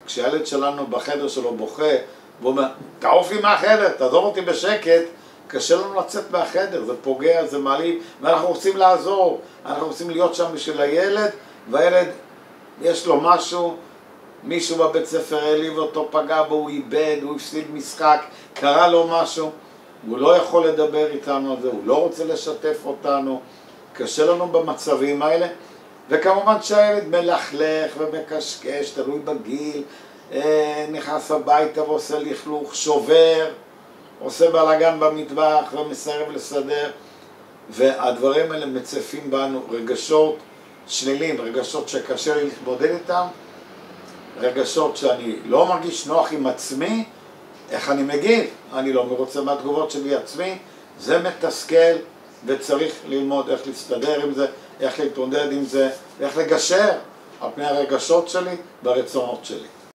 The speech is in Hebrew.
כשהילד שלנו בחדר שלו בוכה, והוא אומר, תעוף לי מהחדר, תעזוב אותי בשקט, קשה לנו לצאת מהחדר, זה פוגע, זה מעליב, ואנחנו רוצים לעזור, אנחנו רוצים להיות שם בשביל הילד, והילד יש לו משהו, מישהו בבית ספר העליב אותו, פגע בו, הוא איבד, הוא הפסיד משחק, קרה לו משהו, הוא לא יכול לדבר איתנו על זה, הוא לא רוצה לשתף אותנו, קשה לנו במצבים האלה, וכמובן שהילד מלכלך ומקשקש, תלוי בגיל, נכנס הביתה ועושה לכלוך, שובר, עושה בלגן במטבח ומסרב לסדר, והדברים האלה מצפים בנו רגשות שליליים, רגשות שקשה לי להתמודד איתם, רגשות שאני לא מרגיש נוח עם עצמי, איך אני מגיב? אני לא מרוצה מהתגובות שלי עצמי, זה מתסכל וצריך ללמוד איך להסתדר עם זה, איך להתמודד עם זה, איך לגשר על פני הרגשות שלי והרצונות שלי.